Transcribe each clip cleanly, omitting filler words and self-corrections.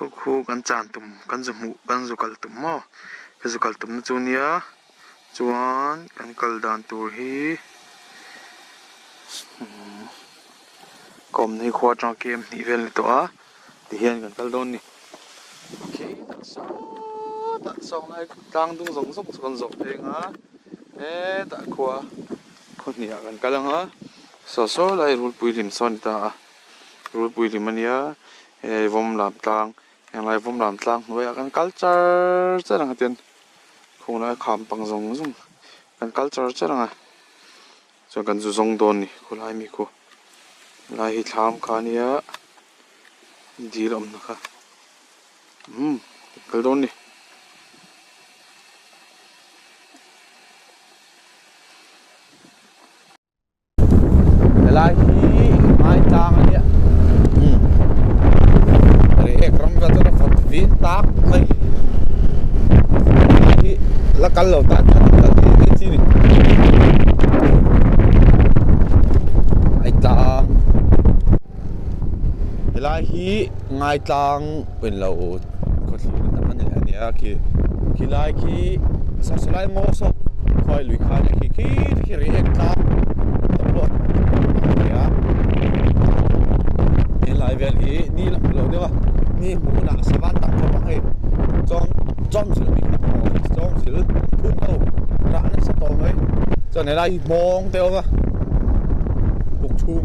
khu kan chan tum kan zu mu kan zu kal tum mo ka zu kal tum chu nia chuan kan kal dan tur hi kom ni khwa tang kem ni vel ni to a ti hian kan kal don ni okay ta so lai tang dung zong zong kan zok henga ta khwa khnia kan kalang a so lai rul pui lim son ta rul pui lim ania vom lam tang yang lai vom lam tang noi kan culture charang ten khong lai kham pang zong zong kan culture charang a so kan zu zong don ni khulai mi ko lai hi tham khania diram na kha kal don ni lai hi mai tang ania re ek ram va to fot vi tak mai hi la kal lo ta than ta ti chi ni ai tang lai hi ngai tang pen lo ko thi na man ania ki lai ki sa lai ngo so khoi lui kha ki re ek tang lại về thì đi làm lâu nữa đi muốn là sao bắt tặng cho bạn ấy trong sự bị trong sự phun đâu đã nó sắp to mấy giờ này đây mong theo mà cục chu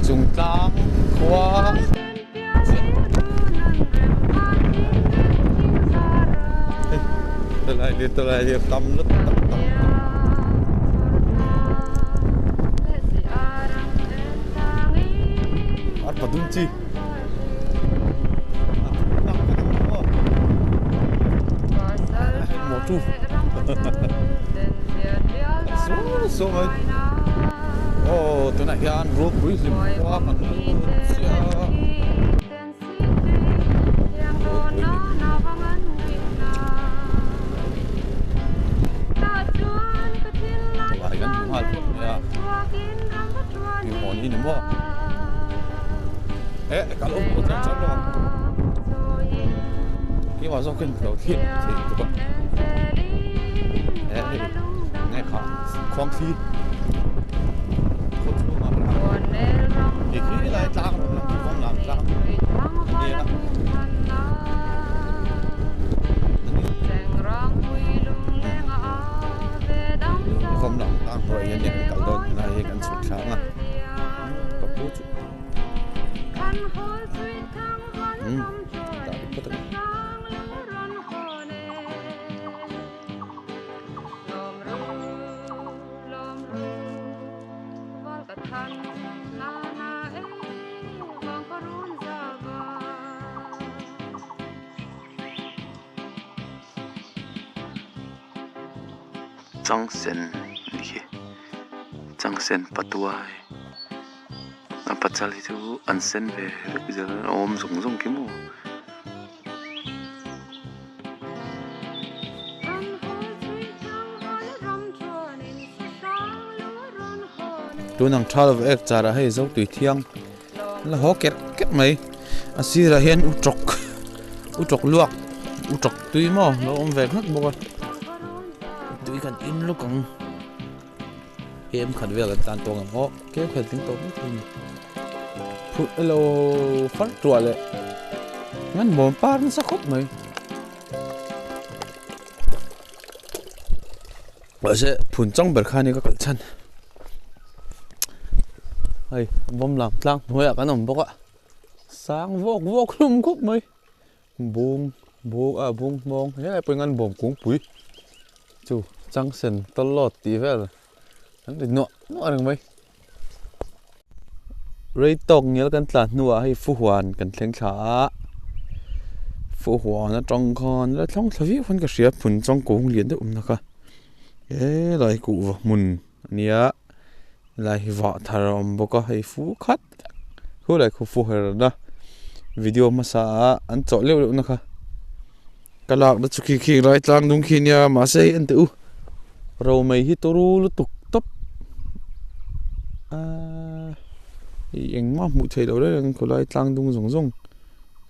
dùng tang khoa tôi lại liệt tâm lứt tâm ăn vào đúng chi một chút số mấy tôi lại ăn rốt quý gì quá mà vài cái hoa nha nhiều món gì nữa mua cả lỗ một trăm trăm rồi khi mà do kênh đầu tiên thì các bạn nghe khoang phi thì khi lại tăng không làm tăng đi đó không làm tăng rồi nhận cả đôi này cần xuất sáng à có bút tại có thể Chang sen patuai pachali tu an sen ve giờ om zung zung ki mu tu nang thal ve ek chara hei zo tui thiang la ho ket mai asira hian utrok luak utrok tui mo lo om ve khak bo tui kan in lu kang em khẩn về là tàn tuồng ho kéo khẩn tiếng tốn thì phun alo phát trùa lệ ngăn mồm pan sắc khóc mày ở sẽ phun trong bờ khai này có cẩn thận hay bom làm lang nuôi cái nòng bốc ạ sáng vô vô lum khúc mày buông buông à buông buông thế là bên ngăn bồm cũng bụi chú trăng sần tao lọt tí về rồi hắn để nọ nọ được mấy rây tông nhớกันตลาดนัวให้ฟูหวานกันเลี้ยงช้าฟูหวานนะจังคอนแล้วท้องทวีคนก็เสียผลจังกูเรียนได้นะคะไรกูมุนเนี่ยไรวะทารอมบอกก็ให้ฟูคัดกูไรกูฟูเหรอนะวิดีโอมาซาอันเจาะเร็วๆนะคะกระลากดัชขี้ไรตางดุงขี้เนี่ยมาเซอันเตอเราไม่ฮิตรู้ลุตุกตบยังมาหมุดเฉยเราได้ยังคนไรตางดุงส่งโ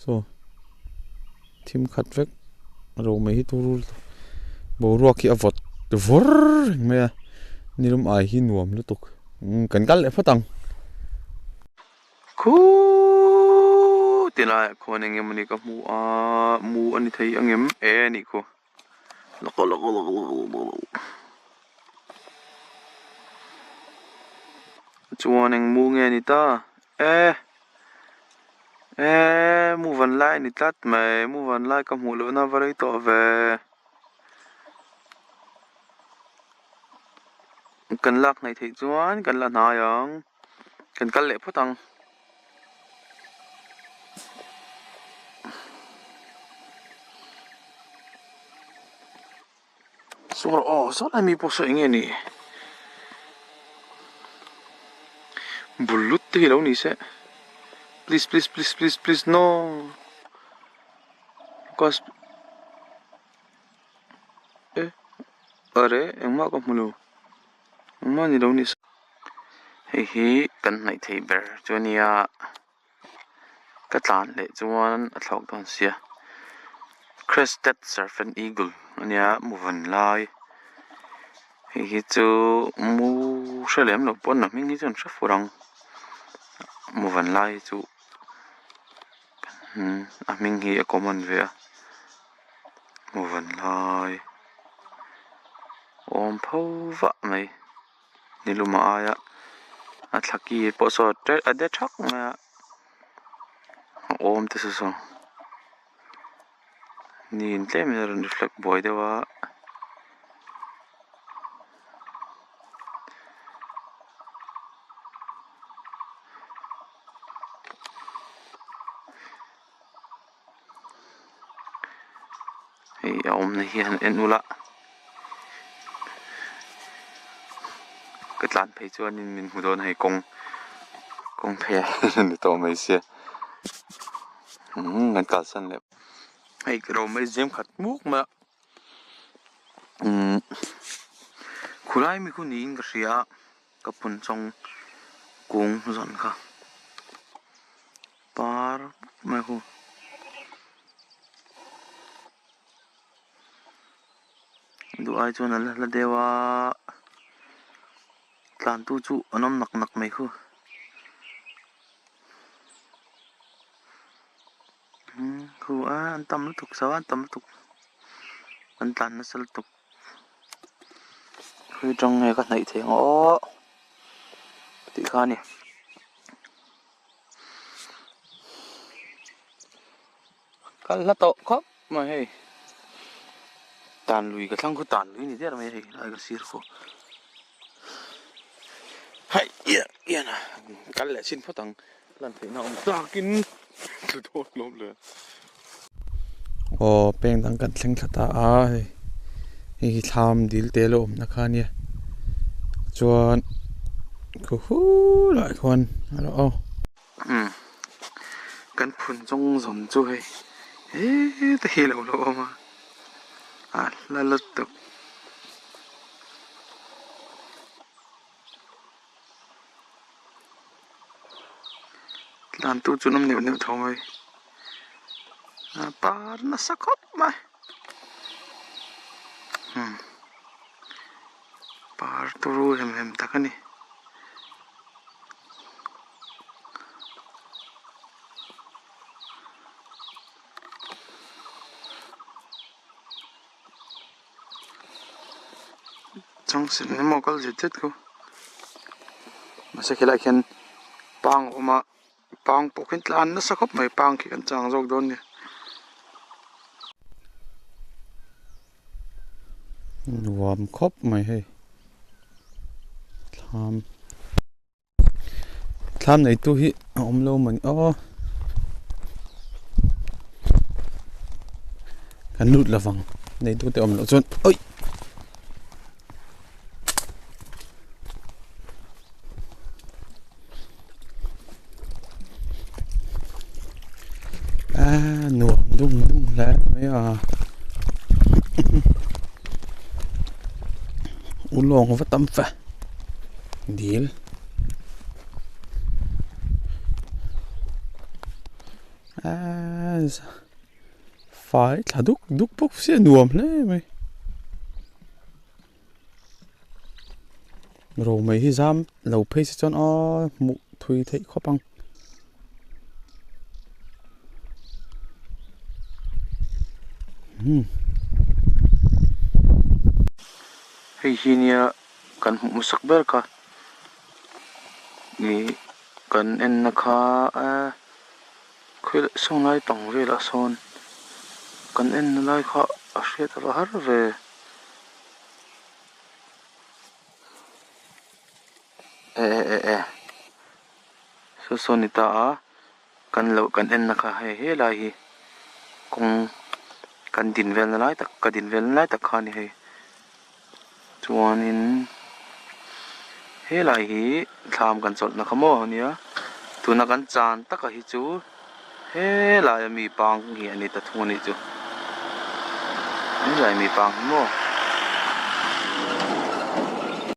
ซ่ทีมขัดเวกเราไม่ฮิตรู้บ่รัวขี้อวดวอร์ไม่อะนี่เราไม่หินวมลุตุกกันเลยพอตังคูตีน่าคนยังมันนี่ก็มูอันนี้ไทยยังนี่คูลกจวนยังมูเงี้ยนี่ตามูวันไล่นี่ตัดไหมมูวันไล่กับมูแล้วน่าวันต่อเวกันลักในไทยจวนกันละนายองกันเละพอตังsoalnya mi poso ingin ni bulut tu hilau ni se please no cause are emma ko mulu emma ni hilau ni hi kan nai thei ber chuania ka tlan le chuan a thlok don sia crested serpent eagle ania muvan lai hi chu mu shalem lo pon na ming hi chon sha furang muvan lai chu a ming hi a common ve muvan lai om phova mai niluma aya a thlaki po so a de thak ma om te so ni in tlem ron reflect boy dewa om na hi han enula cái tlan phê chuan in min hudon hay kong phe ni to mai sia ngan kal san le hay cái đầu mai jem khat muk ma khulai mi khu ni in ka ria ka pun chong kung zon kha par mai khu du ai chuan la dewa tlan tu chu anom nak mai khu khu an tam tuk sawan tam tuk an tlan na sal tuk khui trong nghe cái này thì ngõ tị kha nè cái lá tọ khóc mà hey tàn lùi cái thằng có tàn lùi như thế là mày hey lại cái xịt phô hay yên à cái lẽ xin phát tăng lần thế nào ta kín từ thôi lốm lừa pen tăng cắt sinh thật à hi tham dil te lo na kha nia chuan khu hu lại con đó kan phun trong zon chu hei te hi lo lo ma la la tu lan tu chu nam neu thoi par na sakop ma par turu hem takani pang sin ni mo kal jitet ko masa khela khen pang oma pang pokin tlan na sakop mai pang ki kan chang jok don ni nuam khop mai he tham này tu hi om lo mình kan nút là vòng này tu te om lo chon oi nuam dung lá mấy ulong không phát tâm phà deal phải là đúc bốc xe nuông đấy mày rồi mày hi giam lầu phê cho nó mụ thui thấy khó băng hay hinia kan mu sak ber ka ni kan en na kha khil song lai tong ve la son kan en lai kha a hret la har ve so sonita kan lo kan en na kha he lai hi kong kan din vel lai tak ka din vel lai tak kha ni he chuanin he lai hi thlam kan chol na khamo ania tuna kan chan taka hi chu he lai mi pang hi ani ta thuni chu he lai mi pang mo